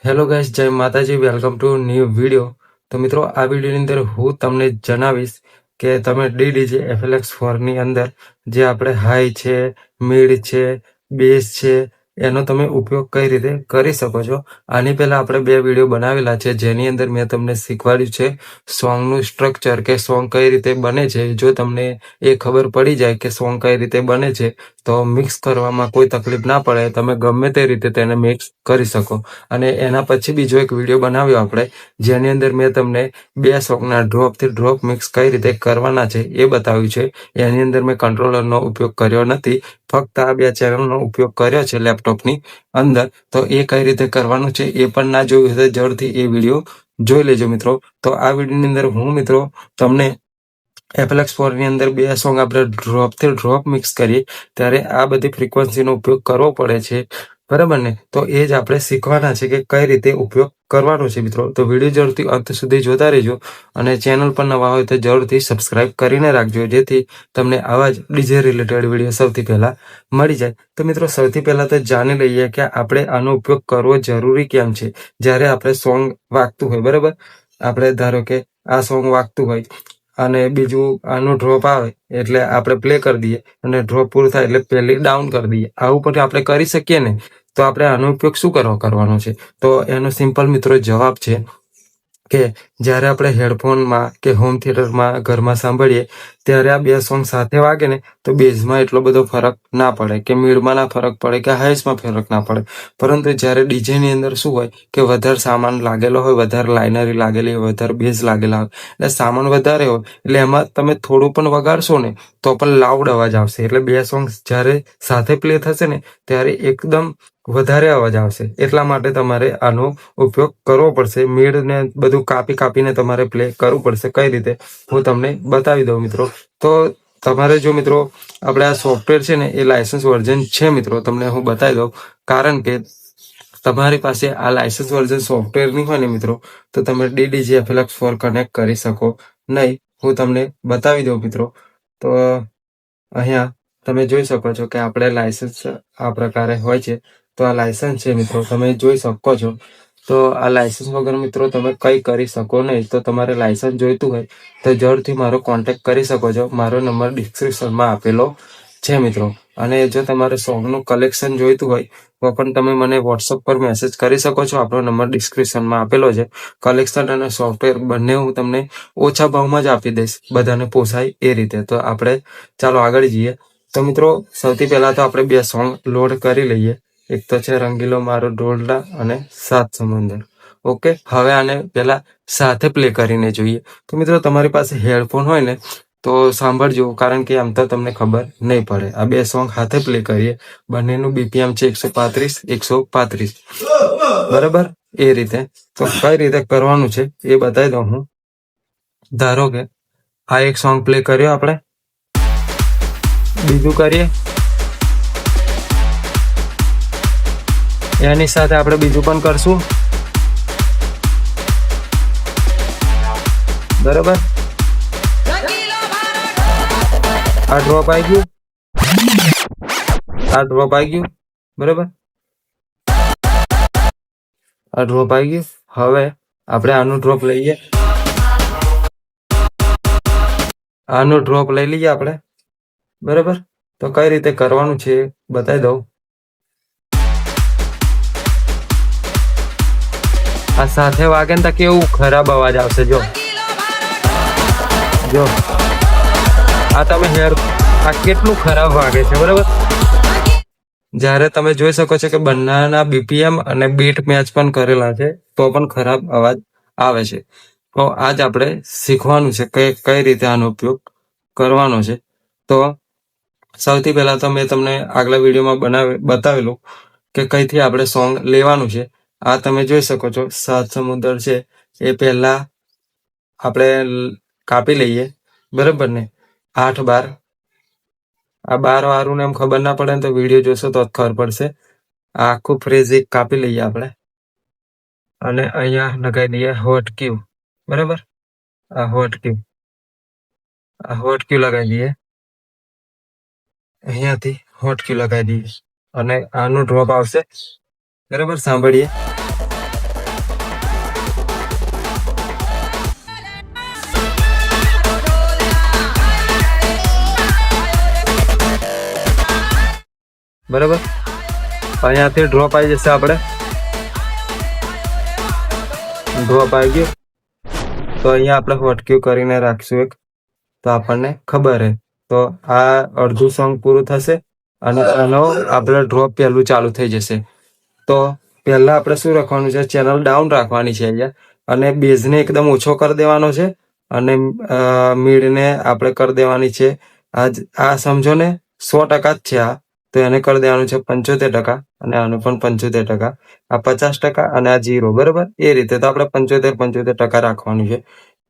Hello guys, જય માતાજી. Welcome to new video. તો મિત્રો, આ વિડીયોની અંદર હું તમને જણાવીશ કે તમે ડીડીજે FLX4 ની અંદર જે આપણે હાઈ છે, મિડ છે, બેઝ છે, એનો તમે ઉપયોગ કઈ રીતે કરી શકો છો. આની પહેલા આપણે 2 વિડીયો બનાવેલા છે, જેની અંદર મેં તમને શીખવાડ્યું છે સોંગનું સ્ટ્રક્ચર, કે સોંગ કઈ રીતે બને છે. જો તમને એ ખબર પડી જાય કે સોંગ કઈ રીતે બને છે, તો મિક્સ કરવામાં કોઈ તકલીફ ના પડે, તમે ગમે તે રીતે તેને મિક્સ કરી શકો. અને એના પછી બીજો એક વિડીયો બનાવ્યો આપણે, જેની અંદર મેં તમને 2 સોંગના ડ્રોપથી ડ્રોપ મિક્સ કઈ રીતે કરવાના છે એ બતાવ્યું છે. એની અંદર મેં કંટ્રોલરનો ઉપયોગ કર્યો નથી, ફક્ત આ 2 ચેનલનો ઉપયોગ કર્યો છે લેપટોપની અંદર. તો એ કઈ રીતે કરવાનું છે એ પણ ના જોયું હોય તો જરૂરથી એ વિડીયો જોઈ લેજો મિત્રો. તો આ વિડીયોની અંદર હું મિત્રો તમને FLX4 ની અંદર 2 સોંગ આપણે ડ્રોપથી ડ્રોપ મિક્સ કરીએ ત્યારે આ બધી ફ્રીક્વન્સીનો ઉપયોગ કરવો પડે છે, બરાબર ને? તો એ જ આપણે શીખવાના છે કે કઈ રીતે ઉપયોગ કરવાનો છે મિત્રો. તો વિડીયો જરૂરથી અંત સુધી જોતા રહેજો, અને ચેનલ પર નવા હોય તો જરૂરથી સબસ્ક્રાઇબ કરીને રાખજો, જેથી તમને આવા જ ડીજે રિલેટેડ વિડીયો સૌથી પહેલા મળી જાય. તો મિત્રો, સૌથી પહેલા તો જાણી લઈએ કે આપણે આનો ઉપયોગ કરવો જરૂરી કેમ છે. જ્યારે આપણે સોંગ વાગતું હોય, બરાબર, આપણે ધારો કે આ સોંગ વાગતું હોય અને બીજું આનું ડ્રોપ આવે એટલે આપણે પ્લે કરી દઈએ, અને ડ્રોપ પૂરું થાય એટલે પહેલી ડાઉન કરી દઈએ. આવું પણ આપણે કરી શકીએ ને? તો આપણે આનો ઉપયોગ શું કરવાનો છે? તો એનો સિમ્પલ મિત્રો જવાબ છે કે જ્યારે આપણે હેડફોનમાં કે હોમ થિયેટરમાં ઘરમાં સાંભળીએ ત્યારે આ 2 સોંગ સાથે વાગે ને, તો બેઝમાં એટલો બધો ફરક ના પડે, કે મિડમાં ના ફરક પડે, કે હાઈસમાં ફરક ના પડે. પરંતુ જ્યારે ડીજેની અંદર શું હોય કે વધારે સામાન લાગેલો હોય, વધારે લાઇનરી લાગેલી હોય, વધારે બેઝ લાગેલા હોય, એટલે સામાન વધારે હોય, એટલે એમાં તમે થોડું પણ વગાડશો ને તો પણ લાઉડ અવાજ આવશે. એટલે 2 સોંગ જ્યારે સાથે પ્લે થશે ને ત્યારે એકદમ વધારે અવાજ આવશે. એટલા માટે તમારે આનો ઉપયોગ કરવો પડશે. મિડ ને બધું કાપીને તમારે પ્લે કરવું પડશે. કઈ રીતે હું તમને બતાવી દઉં મિત્રો. તો તમારે જો મિત્રો આપણે આ સોફ્ટવેર છે ને એ લાયસન્સ વર્ઝન છે મિત્રો, તમને હું બતાવી દઉં. કારણ કે તમારી પાસે આ લાયસન્સ વર્ઝન સોફ્ટવેર નહીં હોય ને મિત્રો, તો તમે ડીડીજે FLX4 કનેક્ટ કરી શકો નહીં. હું તમને બતાવી દઉં મિત્રો. તો અહીંયા તમે જોઈ શકો છો કે આપણે લાયસન્સ આ પ્રકારે હોય છે. તો આ લાયસન્સ છે મિત્રો, તમે જોઈ શકો છો. તો આ લાયસન્સ વગર મિત્રો તમે કંઈ કરી શકો નહીં. તો તમારે લાયસન્સ જોઈતું હોય તો જરૂરથી મારો કોન્ટેક્ટ કરી શકો છો. મારો નંબર ડિસ્ક્રિપ્શનમાં આપેલો છે મિત્રો. અને જો તમારે સોંગનું કલેક્શન જોઈતું હોય તો પણ તમે મને વોટ્સઅપ પર મેસેજ કરી શકો છો. આપણો નંબર ડિસ્ક્રિપ્શનમાં આપેલો છે. કલેક્શન અને સોફ્ટવેર બંને હું તમને ઓછા ભાવમાં જ આપી દઈશ, બધાને પોસાય એ રીતે. તો આપણે ચાલો આગળ જઈએ. તો મિત્રો, સૌથી પહેલા તો આપણે 2 સોંગ લોડ કરી લઈએ. એક તો છે રંગીલો મારો ઢોલડા અને સાત સમંદર. ઓકે, હવે આને પહેલા સાથે પ્લે કરીને જોઈએ. તો મિત્રો, તમારી પાસે હેડફોન હોય ને તો સાંભળજો, કારણ કે આમ તો તમને ખબર નહીં પડે. આ 2 સોંગ સાથે પ્લે કરીએ. બંનેનું BPM છે 135. બરાબર, એ રીતે. તો કઈ રીતે કરવાનું છે એ બતાવી દઉં હું. ધારો કે આ એક સોંગ પ્લે કર્યો આપણે, બીજું કરીએ, એની સાથે આપણે બીજું પણ કરશું. બરાબર, આ ડ્રોપ આવી ગયું, આ ડ્રોપ આવી ગયું. બરાબર, આ ડ્રોપ આવી ગયું. હવે આપણે આનું ડ્રોપ લઈએ, આનું ડ્રોપ લઈ લઈએ આપણે. બરાબર, તો કઈ રીતે કરવાનું છે બતાવી દઉં. આ સાથે વાગે ને તો કેવું ખરાબ અવાજ આવશે. જો આ તમે આ કેટલું ખરાબ વાગે છે. બરાબર, જ્યારે તમે જોઈ શકો છો કે બંનેના BPM અને બીટ મેચ પણ કરેલા છે, તો પણ ખરાબ અવાજ આવે છે. તો આજ આપણે શીખવાનું છે કે કઈ રીતે આનો ઉપયોગ કરવાનો છે. તો સૌથી પહેલા તો મેં તમને આગલા વિડીયોમાં બતાવેલું કે કઈથી આપણે સોંગ લેવાનું છે. આ તમે જોઈ શકો છો, સાત સમુદ્ર છે એ પહેલા આપણે કાપી લઈએ. બરાબર ને? 8-12. આ 12 વાળું એમ ખબર ના પડે ને તો વિડીયો જોશો તો જ ખબર પડશે. આ આખું ફ્રેઝ એક કાપી લઈએ આપણે, અને અહીંયા લગાવી દઈએ હોટ ક્યુ. બરાબર, આ હોટ ક્યુ લગાવી દઈએ. અહીંયાથી હોટ ક્યુ લગાવી દઈએ અને આનું ડ્રોપ આવશે. બરાબર, સાંભળીએ. બરાબર. અહીંયાથી ડ્રોપ આવી જશે, આપણે ડ્રોપ આવી ગયો. તો અહીંયા આપણે હોટક્યુ કરીને રાખશું એક, તો આપણને ખબર હે. તો આ અડધું સોંગ પૂરું થશે અને આનો આપણે ડ્રોપ પહેલું ચાલુ થઈ જશે. તો પહેલા આપણે શું રાખવાનું છે, ચેનલ ડાઉન રાખવાની છે અહીંયા, અને બેઝને એકદમ ઓછો કરી દેવાનો છે, અને મીડને આપણે કરી દેવાની છે આ સમજો ને 100% જ છે આ, તો એને કરી દેવાનું છે 75%, અને આનું પણ 75%, આ 50% અને આ 0. બરાબર. એ રીતે તો આપણે 75% રાખવાનું છે.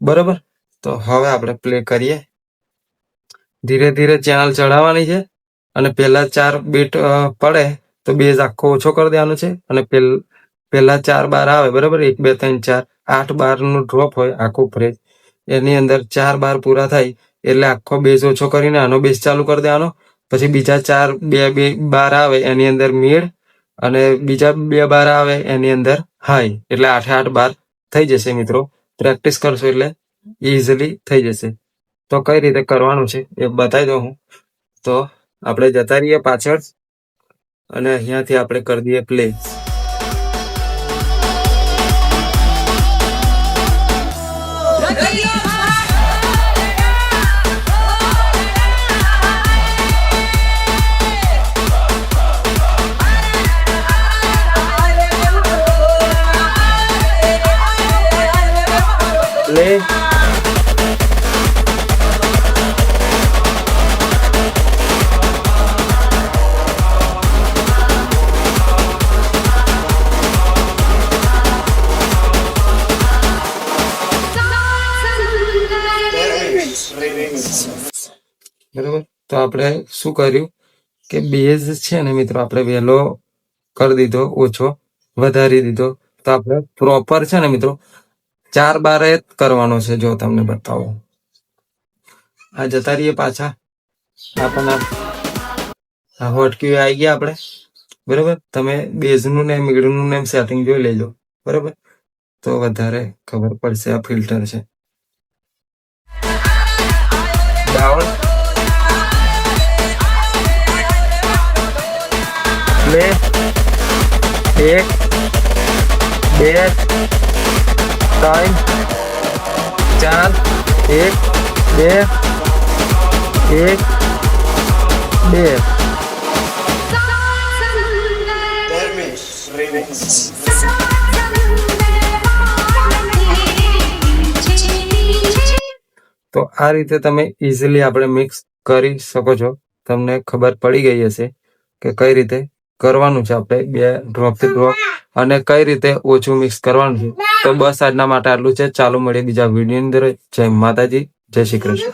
બરાબર. તો હવે આપણે પ્લે કરીએ. ધીરે ધીરે ચેનલ ચડાવવાની છે, અને પહેલા 4 બીટ પડે તો બેઝ આખો ઓછો કરી દેવાનો છે, અને પહેલા 4 બાર આવે. બરાબર. 1 2 3 4 8 બારનું ડ્રોપ હોય આખું ફ્રેજ. એની અંદર 4 બાર પૂરા થાય એટલે આખો બેઝ ઓછો કરીને આનો બેઝ ચાલુ કરી દેવાનો. પછી બીજા 4 2 બાર આવે એની અંદર મિડ, અને બીજા 2 બાર આવે એની અંદર હાઈ, એટલે 8 8 બાર થઈ જશે. મિત્રો પ્રેક્ટિસ કરશો એટલે ઇઝીલી થઈ જશે. તો કઈ રીતે કરવાનું છે એ બતાવી દઉં હું. તો આપણે જતા રહીએ પાછળ, અને અહીંયાથી આપણે કરી દઈએ પ્લે. પ્લે. બરાબર. તો આપણે શું કર્યું કે બેઝ છે ને મિત્રો આપણે વહેલો કરી દીધો, ઓછો વધારી દીધો. તો આપણે પ્રોપર છે ને મિત્રો 4 બાર જ કરવાનો છે. જો તમને બતાવો, આ જતા રહીએ પાછા, આપણને આ હોટક્યુ આવી ગયા આપણે. બરાબર. તમે બેઝનું ને મિડનું ને સેટિંગ જોઈ લેજો. બરાબર. તો વધારે ખબર પડશે. આ ફિલ્ટર છે ડાઉન. પ્લે. 1 2 3 4 1 2 1 2. તો આ રીતે તમે ઇઝીલી આપણે મિક્સ કરી શકો છો. તમને ખબર પડી ગઈ હશે કે કઈ રીતે કરવાનું છે આપણે 2 ડ્રોપથી ડ્રોપ, અને કઈ રીતે ઓછું મિક્સ કરવાનું છે. તો બસ આજના માટે આટલું છે. ચાલો મળીએ બીજા વિડીયોની અંદર. જય માતાજી, જય શ્રી કૃષ્ણ.